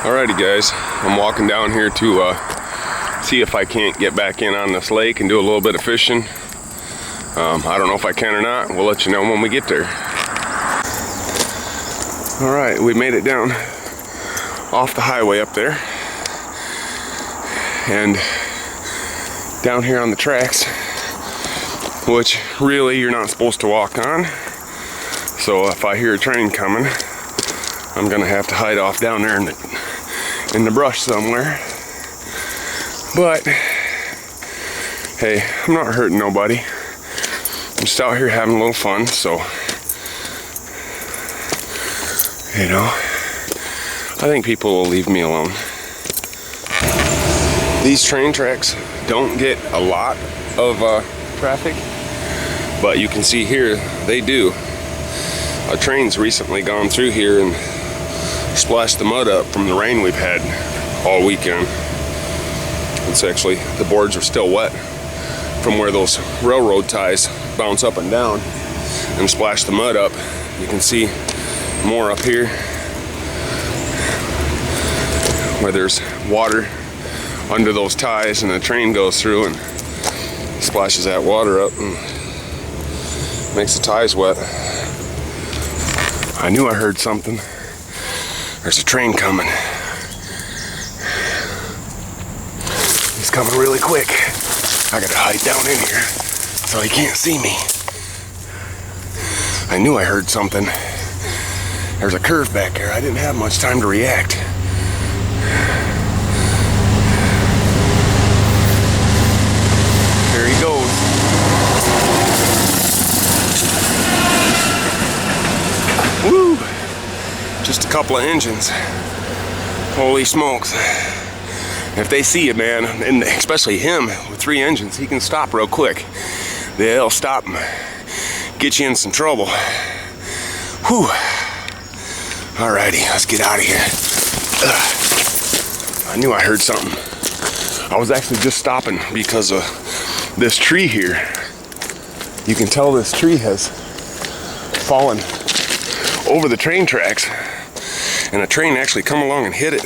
Alrighty guys, I'm walking down here to see if I can't get back in on this lake and do a little bit of fishing. I don't know if I can or not. We'll let you know when we get there. Alright, we made it down off the highway up there. And down here on the tracks, which really you're not supposed to walk on. So if I hear a train coming, I'm gonna have to hide off down there in the brush somewhere. But hey, I'm not hurting nobody. I'm just out here having a little fun, so you know, I think people will leave me alone. These train tracks don't get a lot of traffic, but you can see here they do. A train's recently gone through here and splashed the mud up from the rain we've had all weekend. It's actually, the boards are still wet from where those railroad ties bounce up and down and splash the mud up. You can see more up here where there's water under those ties, and the train goes through and splashes that water up and makes the ties wet. I knew I heard something. There's a train coming. He's coming really quick. I gotta hide down in here so he can't see me. I knew I heard something. There's a curve back there. I didn't have much time to react. There he goes. Woo! Just a couple of engines. Holy smokes. If they see you, man, and especially him with 3 engines, he can stop real quick. They'll stop him. Get you in some trouble. Whew. Alrighty, let's get out of here. I knew I heard something. I was actually just stopping because of this tree here. You can tell this tree has fallen over the train tracks, and a train actually come along and hit it.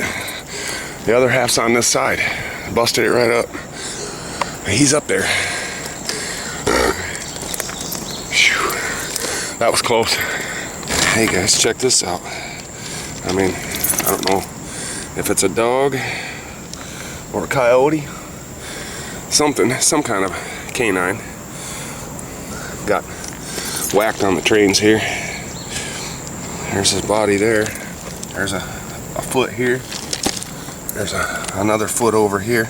The other half's on this side. Busted it right up. He's up there. Whew. That was close. Hey guys, check this out. I mean, I don't know if it's a dog or a coyote. Something, some kind of canine got whacked on the trains here. There's his body there. There's a foot here. There's another foot over here.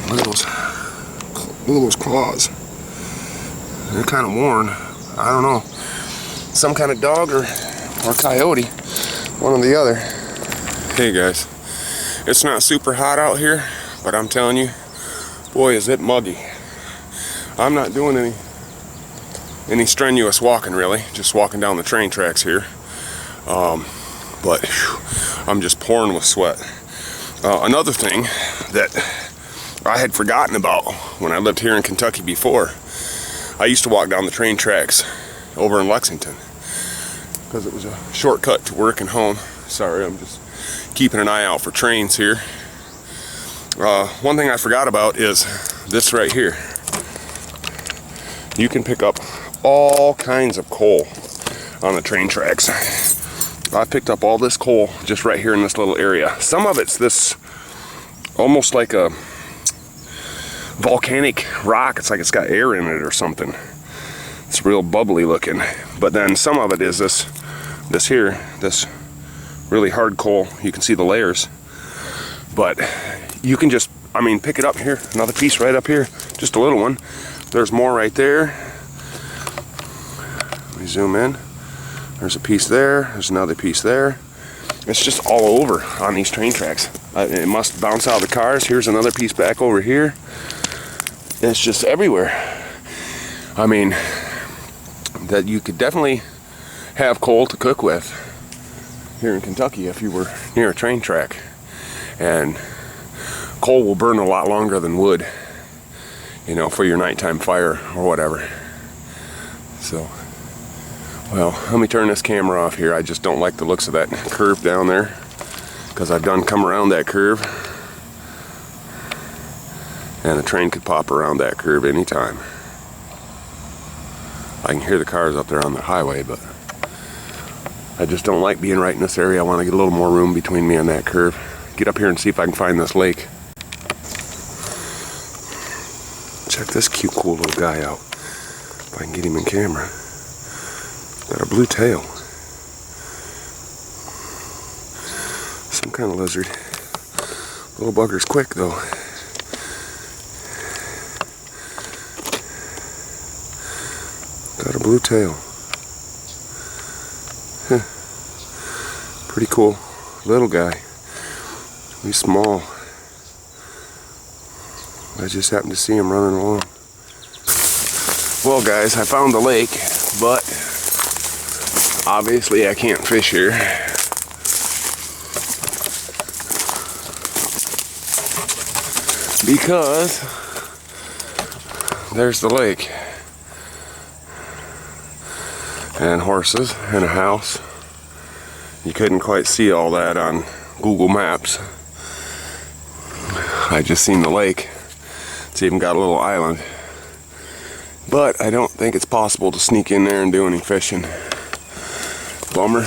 Look at those claws. They're kind of worn. I don't know. Some kind of dog or coyote. One or the other. Hey guys, it's not super hot out here, but I'm telling you, boy is it muggy. I'm not doing any strenuous walking really, just walking down the train tracks here. But whew, I'm just pouring with sweat. Another thing that I had forgotten about when I lived here in Kentucky before, I used to walk down the train tracks over in Lexington because it was a shortcut to work and home. Sorry, I'm just keeping an eye out for trains here. One thing I forgot about is this right here. You can pick up all kinds of coal on the train tracks. I picked up all this coal just right here in this little area. Some of it's this almost like a volcanic rock. It's like it's got air in it or something. It's real bubbly looking. But then some of it is this really hard coal. You can see the layers. But you can just, I mean, pick it up here. Another piece right up here. Just a little one. There's more right there. Let me zoom in. There's a piece there, there's another piece there. It's just all over on these train tracks. It must bounce out of the cars. Here's another piece back over here. It's just everywhere. I mean, that you could definitely have coal to cook with here in Kentucky if you were near a train track. And coal will burn a lot longer than wood, you know, for your nighttime fire or whatever. So, well, let me turn this camera off here. I just don't like the looks of that curve down there. because I've done come around that curve, and a train could pop around that curve anytime. I can hear the cars up there on the highway, but I just don't like being right in this area. I want to get a little more room between me and that curve. Get up here and see if I can find this lake. Check this cute, cool little guy out. If I can get him in camera. Got a blue tail. Some kind of lizard. Little bugger's quick though. Got a blue tail. Huh. Pretty cool. Little guy. He's small. I just happened to see him running along. Well guys, I found the lake, but obviously I can't fish here. Because there's the lake. And horses and a house. You couldn't quite see all that on Google Maps. I just seen the lake. It's even got a little island. But I don't think it's possible to sneak in there and do any fishing. Bummer.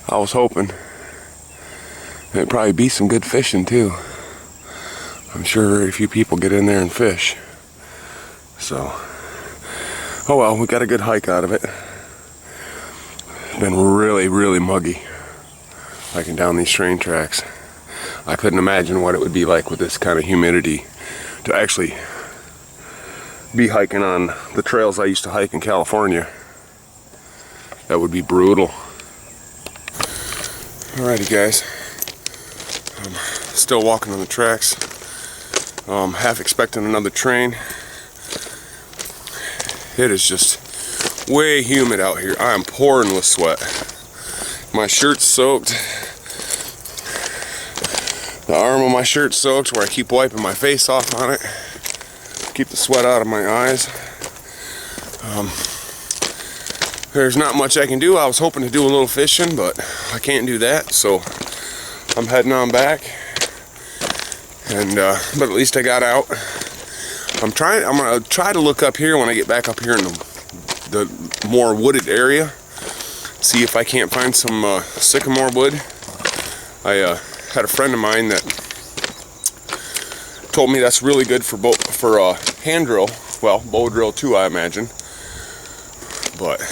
I was hoping. There'd probably be some good fishing too. I'm sure very few people get in there and fish. So, oh well, we got a good hike out of it. It's been really, really muggy. Hiking down these train tracks. I couldn't imagine what it would be like with this kind of humidity to actually be hiking on the trails I used to hike in California. That would be brutal. Alrighty guys, I'm still walking on the tracks. Half expecting another train. It is just way humid out here. I am pouring with sweat. My shirt's soaked. The arm of my shirt's soaked where I keep wiping my face off on it. Keep the sweat out of my eyes. There's not much I can do. I was hoping to do a little fishing, but I can't do that, so I'm heading on back. And but at least I got out. I'm gonna try to look up here when I get back up here in the more wooded area. See if I can't find some sycamore wood. I had a friend of mine that told me that's really good for hand drill. Well, bow drill too, I imagine. But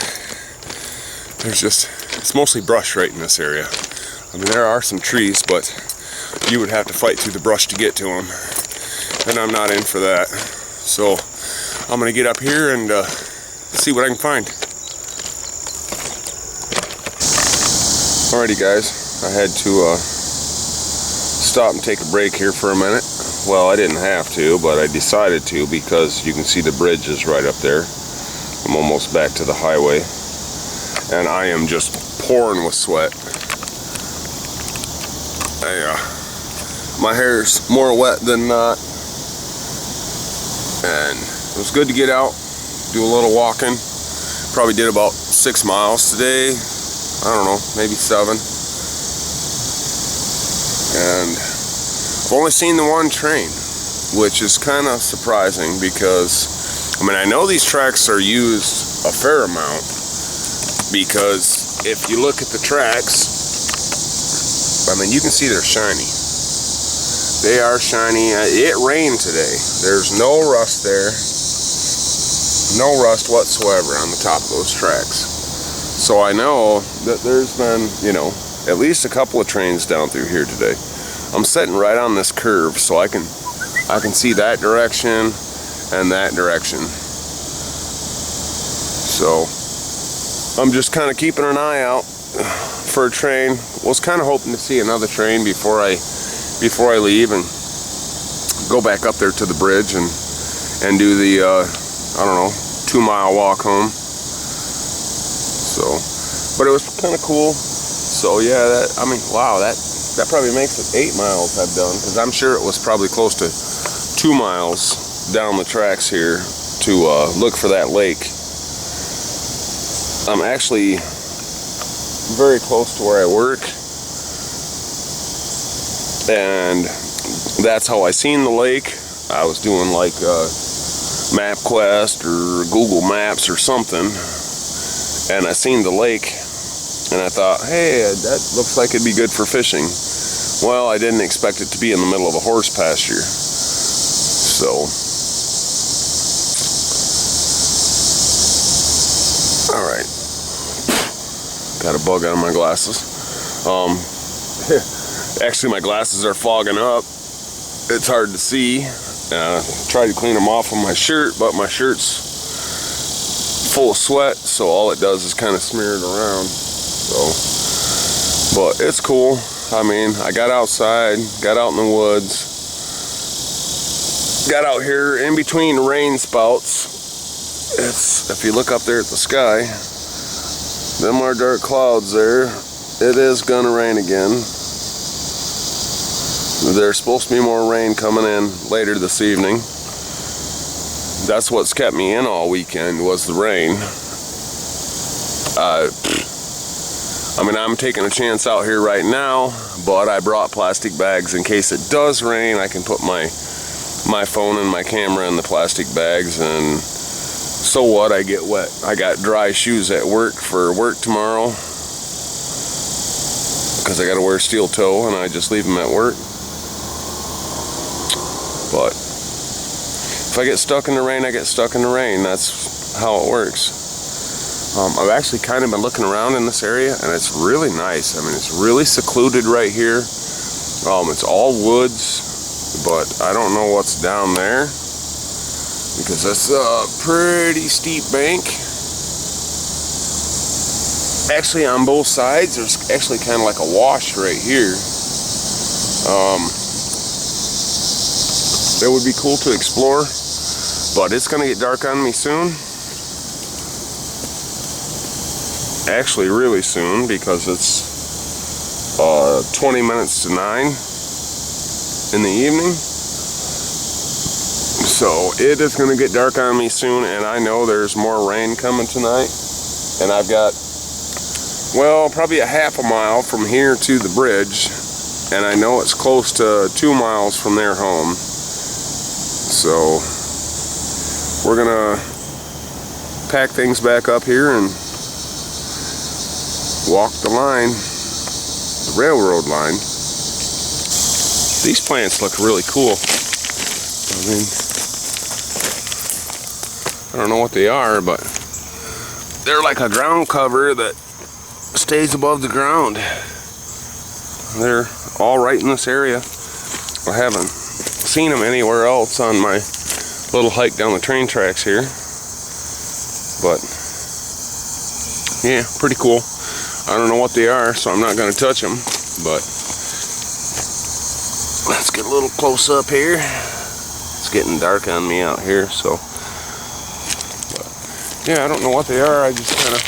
it's mostly brush right in this area. I mean, there are some trees, but you would have to fight through the brush to get to them. And I'm not in for that. So I'm gonna get up here and see what I can find. Alrighty guys, I had to stop and take a break here for a minute. Well, I didn't have to, but I decided to because you can see the bridge is right up there. I'm almost back to the highway, and I am just pouring with sweat. My hair's more wet than not, and it was good to get out, do a little walking. Probably did about 6 miles today. I don't know, maybe 7. And I've only seen the one train, which is kind of surprising because, I mean, I know these tracks are used a fair amount because if you look at the tracks, I mean, you can see they're shiny. They are shiny. It rained today. There's no rust there. No rust whatsoever on the top of those tracks. So I know that there's been, you know, at least a couple of trains down through here today. I'm sitting right on this curve, so I can see that direction and that direction. So I'm just kind of keeping an eye out for a train. Was kind of hoping to see another train before I leave and go back up there to the bridge and do the I don't know, 2-mile walk home. So, but it was kind of cool. So yeah, I mean, wow, that probably makes it 8 miles I've done, because I'm sure it was probably close to 2 miles down the tracks here to look for that lake. I'm actually very close to where I work, and that's how I seen the lake. I was doing like MapQuest or Google Maps or something, and I seen the lake, and I thought, hey, that looks like it'd be good for fishing. Well, I didn't expect it to be in the middle of a horse pasture. So, all right. Got a bug on my glasses. Actually, my glasses are fogging up. It's hard to see. Tried to clean them off of my shirt, but my shirt's full of sweat, so all it does is kind of smear it around. So, but it's cool. I mean, I got outside, got out in the woods, got out here in between rain spouts. If you look up there at the sky, them are dark clouds there. It is gonna rain again. There's supposed to be more rain coming in later this evening. That's what's kept me in all weekend, was the rain. I mean, I'm taking a chance out here right now, but I brought plastic bags in case it does rain. I can put my phone and my camera in the plastic bags, and so what, I get wet. I got dry shoes at work for work tomorrow, because I gotta wear steel toe, and I just leave them at work. But if I get stuck in the rain, I get stuck in the rain. That's how it works. I've actually kind of been looking around in this area, and it's really nice. I mean, it's really secluded right here. It's all woods, but I don't know what's down there, because that's a pretty steep bank. Actually, on both sides, there's actually kind of like a wash right here. It would be cool to explore, but it's gonna get dark on me soon. Actually, really soon, because it's 20 minutes to 9 in the evening. So it is gonna get dark on me soon, and I know there's more rain coming tonight. And I've got, well, probably a half a mile from here to the bridge, and I know it's close to 2 miles from their home. So we're gonna pack things back up here and walk the line, the railroad line. These plants look really cool. I mean, I don't know what they are, but they're like a ground cover that stays above the ground. They're all right in this area. I haven't seen them anywhere else on my little hike down the train tracks here, but yeah, pretty cool. I don't know what they are, so I'm not going to touch them, but let's get a little close up here. It's getting dark on me out here, so but yeah, I don't know what they are. I just kind of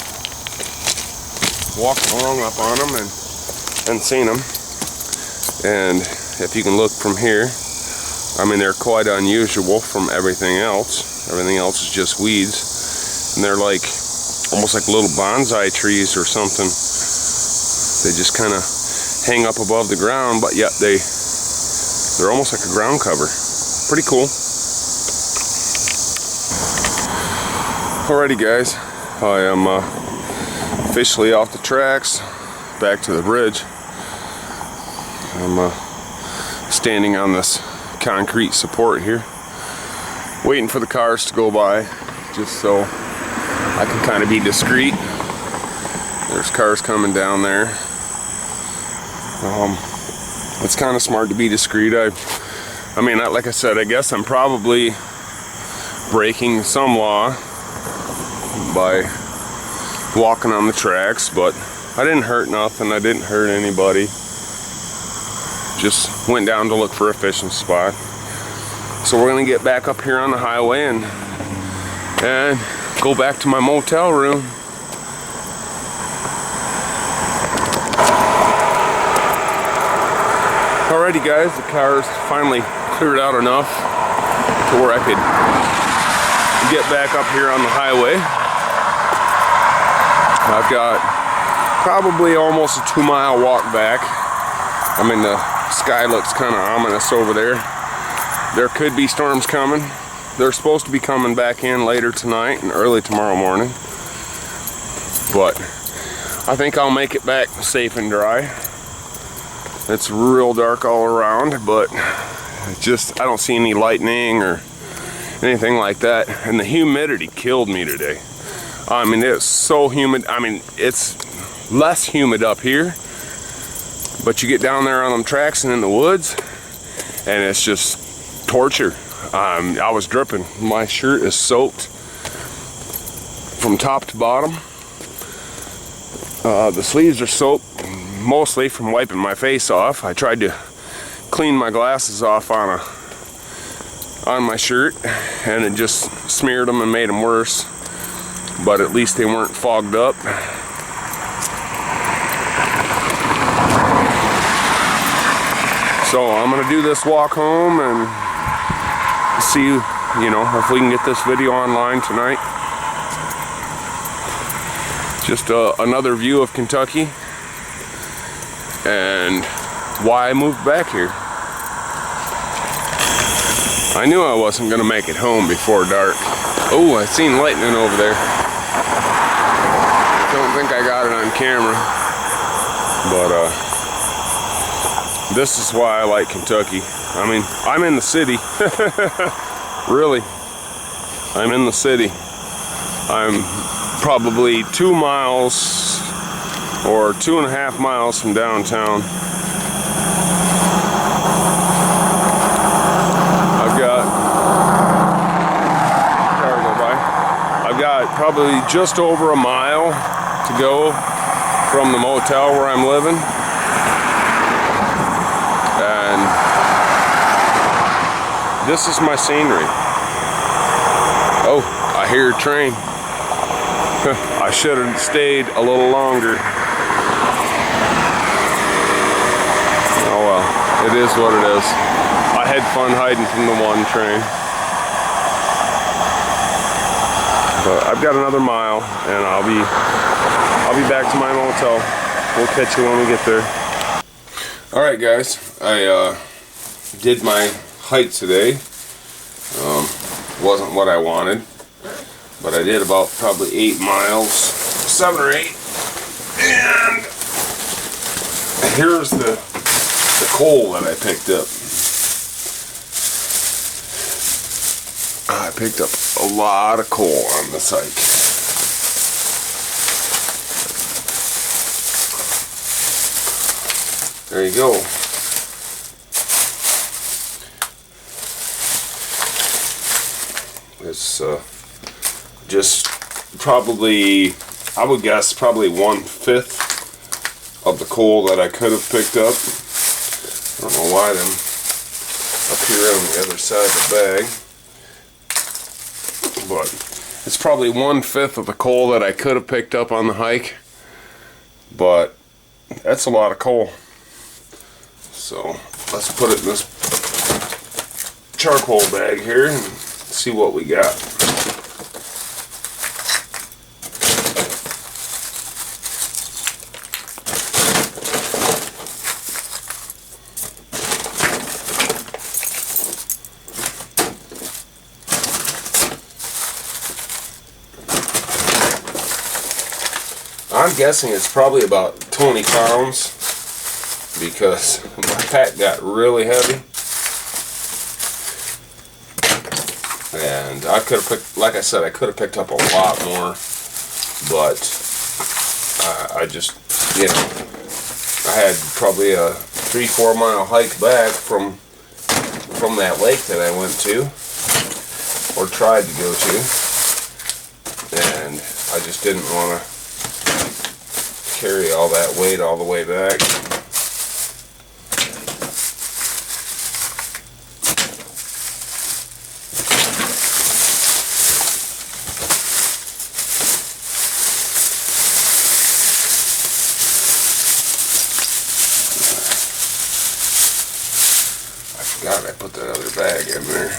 walked along up on them and seen them. And if you can look from here, I mean, they're quite unusual from everything else. Everything else is just weeds, and they're like almost like little bonsai trees or something. They just kind of hang up above the ground, but yet they're almost like a ground cover. Pretty cool. Alrighty, guys, I am officially off the tracks, back to the bridge. I'm standing on this concrete support here, waiting for the cars to go by, just so I can kind of be discreet. There's cars coming down there. It's kind of smart to be discreet. I mean, like I said, I guess I'm probably breaking some law by walking on the tracks, but I didn't hurt nothing. I didn't hurt anybody. Just went down to look for a fishing spot. So we're gonna get back up here on the highway and go back to my motel room. Alrighty, guys, the car's finally cleared out enough to where I could get back up here on the highway. I've got probably almost a 2-mile walk back. I'm in the Sky looks kind of ominous over there. There could be storms coming. They're supposed to be coming back in later tonight and early tomorrow morning. But I think I'll make it back safe and dry. It's real dark all around, but just I don't see any lightning or anything like that. And the humidity killed me today. I mean, it's so humid. I mean, it's less humid up here, but you get down there on them tracks and in the woods, and it's just torture. I was dripping. My shirt is soaked from top to bottom. The sleeves are soaked mostly from wiping my face off. I tried to clean my glasses off on my shirt, and it just smeared them and made them worse. But at least they weren't fogged up. So I'm gonna do this walk home and see, you know, if we can get this video online tonight. Just another view of Kentucky and why I moved back here. I knew I wasn't gonna make it home before dark. Oh, I seen lightning over there. Don't think I got it on camera, but this is why I like Kentucky. I mean, I'm in the city. Really, I'm in the city. I'm probably 2 miles or 2.5 miles from downtown. I've got probably just over a mile to go from the motel where I'm living. And this is my scenery. Oh, I hear a train. I should have stayed a little longer. Oh well, it is what it is. I had fun hiding from the one train. But I've got another mile, and I'll be back to my motel. We'll catch you when we get there. All right, guys. I did my hike today. Wasn't what I wanted, but I did about probably 8 miles, 7 or 8. And here's the coal that I picked up. I picked up a lot of coal on this hike. There you go. It's just probably, I would guess, probably 1/5 of the coal that I could have picked up. I don't know why them up here on the other side of the bag. But it's probably 1/5 of the coal that I could have picked up on the hike, but that's a lot of coal. So let's put it in this charcoal bag here and see what we got. I'm guessing it's probably about 20 pounds because my pack got really heavy. And I could have picked, like I said, I could have picked up a lot more, but I just, you know, I had probably a 3-4 mile hike back from that lake that I went to, or tried to go to, and I just didn't want to carry all that weight all the way back. I forgot I put that other bag in there.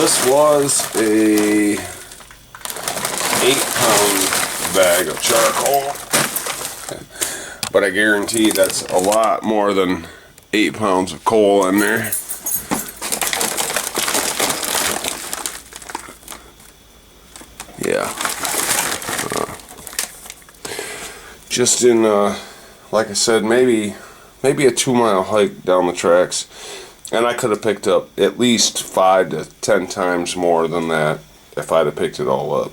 this was a 8-pound bag of charcoal, but I guarantee that's a lot more than 8 pounds of coal in there. Yeah. Just in, like I said, maybe a 2-mile hike down the tracks, and I could have picked up at least 5 to 10 times more than that if I'd have picked it all up.